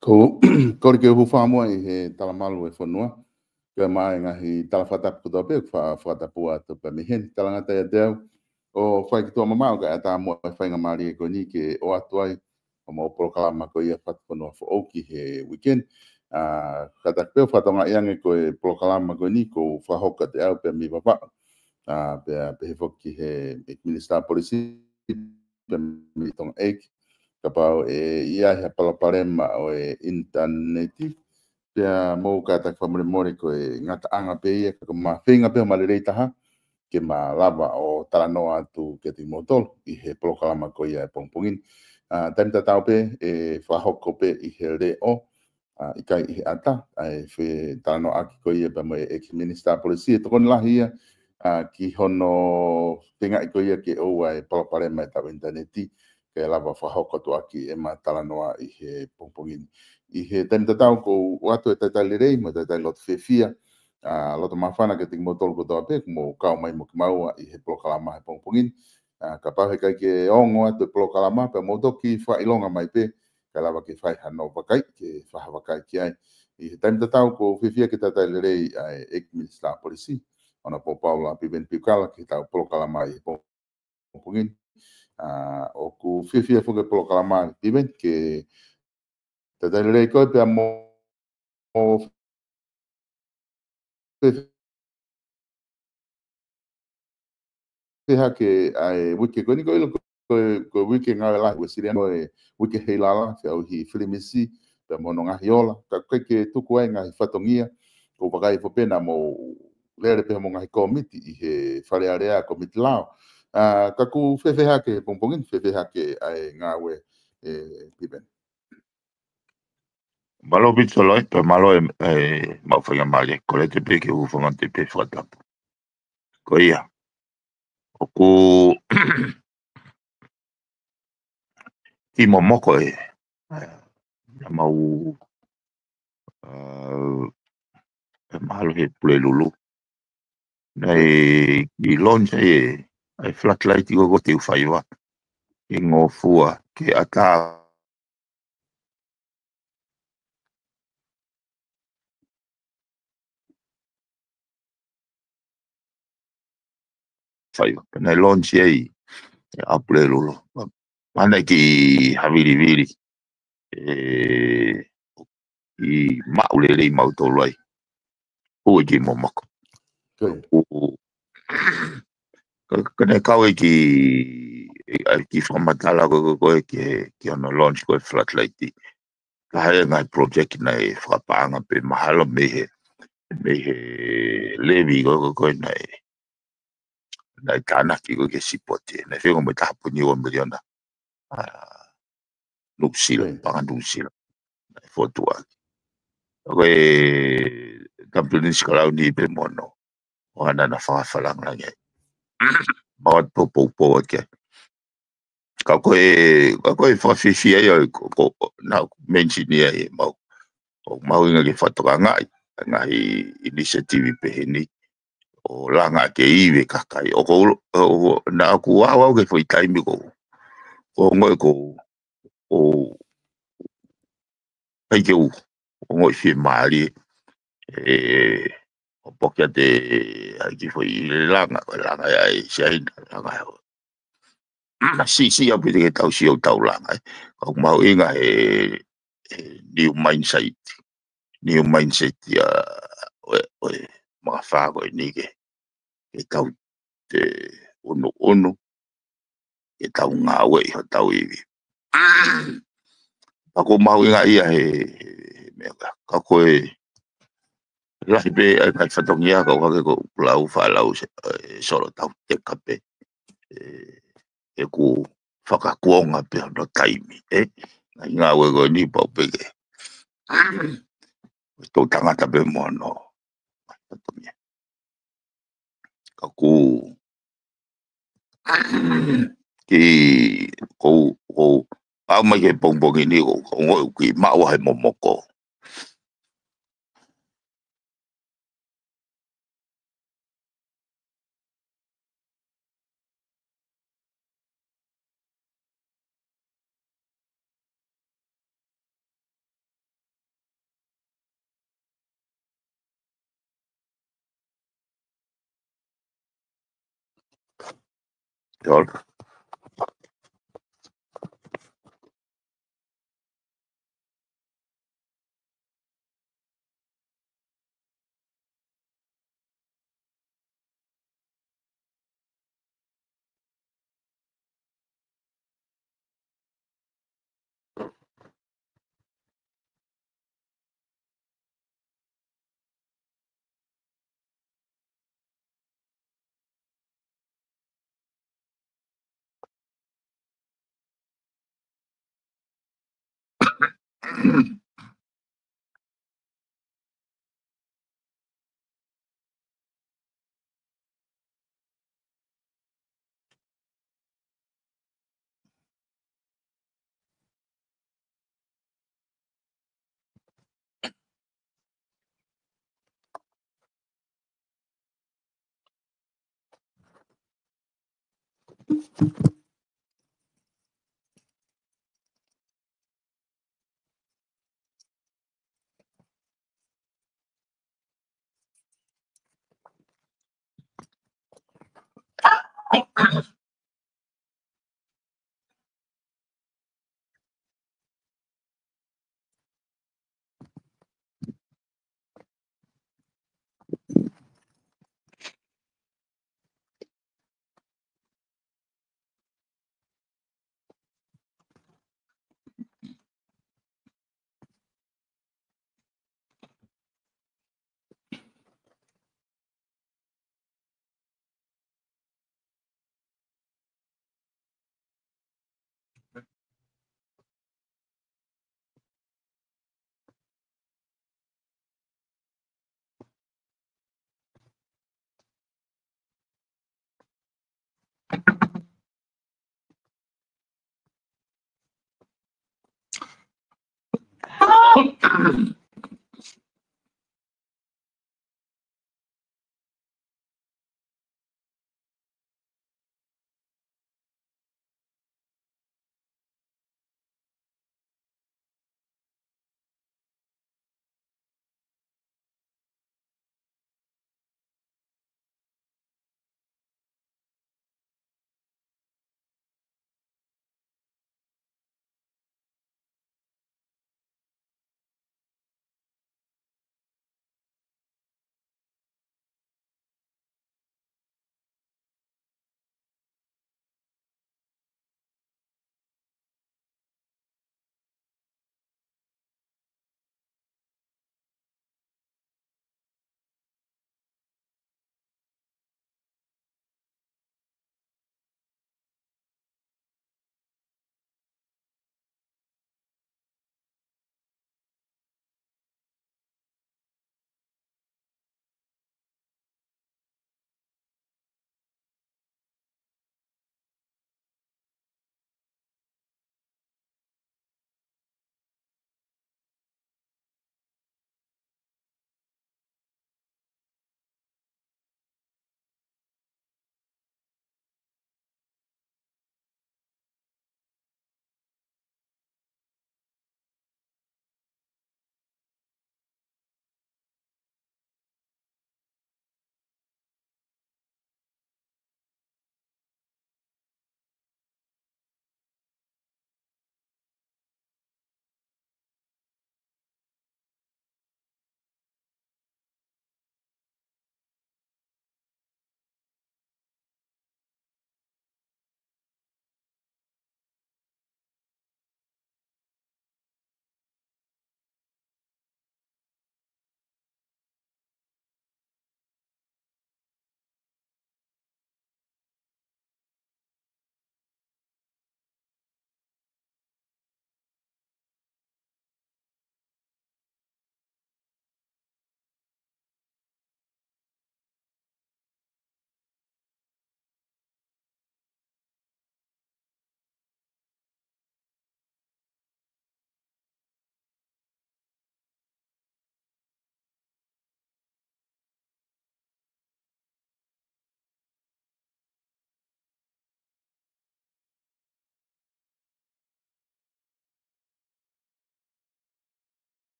Ko ke hu fa mo e tala malu e fonua ke mai nga hi tala fata puto pe fa fata pua to pe mi hen tala ngata e deu o fai ki tua mamau ka ata mo fai nga mari ko ni ke o atuai o mo proklama ko ia fat kono fo oki he weekend kata pe fa tonga yang ko proklama ko ni ko fa hoka te au pe mi papa pe foki he minister polisi pe mi tong ek ka pau ia he palaparema o interneti pea mo ka ta fa mo ko ngata anga pe ia ko ma finga pe ma le taha ke ma lava o taranoa atu ke ti motol i he proklama ko ia pongpongin tam ta tau pe fa hoko pe i he re o i kai i he ata ai fe taranoa aki ko ia pa mo e minister polisi to kon la ia ki hono tinga i ko ia ke o ai palapare mai ta interneti ke lava fa hoko to aki e ma taranoa i he pongpongin i he tam ta tau ko watu e ta le rei mo ta lot fe fia loto mafana ke ting motol ko tope mo kau mai mo mau i he proklama he pongpongin ka pa he kai ke ongo atu proklama pe mo ki fa ilonga mai pe ka lava ke fai hano vakai ke fa vakai ki ai i he time tatau ko fifia ke tata le rei ai ek minister polisi ona po paula piven pikala ke tau proklama i pongpongin o ku fifia fo ke proklama piven ke tata le rei ko pe mo ha ke ai wiki ko ni ko wiki nga la we siria no wiki he la se au hi filimisi pe mo nga hiola ka ke tu ko nga fatongia ko pagai fo pena mo lere pe mo nga komiti i he fare area komiti lao ka ku fe ha ke pompongin fe ha ke ai nga we piben Malo bitoloi pe malo ma fanga mali ko le te pe ke u fanga te pe fata ko ia o ku i mo moko ma u malo he pule lulu nei i lonja ai flat light i go te u faiwa i ngo fua ke ata faiwa nei lonja ai a pule lulu mana ki haviri viri i maulele i mautoloi o ki mo moko Kena kau ki whamatala ko ki ono launch ko flatlight i. Ka hae ngai project nei whakapanga pe mahalo mehe levi ko nei tanaki ko ke sipote. Nei whengo me tahapuni o miliona. Nuksila, panga nuksila. Nei fotua. Ko kampuni sikalau ni pe mono. O ana na whakafalang lange. Mawat po ke. Ka koe whawhiwhia ia ko na mention ia mau inga ke whatoka ngai initiative peheni o langa ke iwe kakai o na aku wawau ke whai taimi ko ngoi ko pai ke o ngoi whi maari o pokia te ki whai langa ia e siaina langa si api te tau si o tau langa o mau inga new mindset ya o mga whago ni ke tau te ono ke tau ngā wei ho tau iwi ako mau inga ia ka koe lahi pe kai whatongia ka wake ko lau whalau soro tau te kape ku whakakuonga pe no taimi ngā wego ni pau peke tō tangata pe mono ka ku ki ko au mai ke pongpongi ni ko ngoi ki mau hai momoko Yol.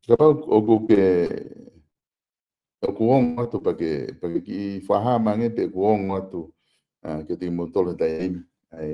Kapag ogo ke kuong atu pake ki fahama nge pe kuong atu ke ti motor dai ai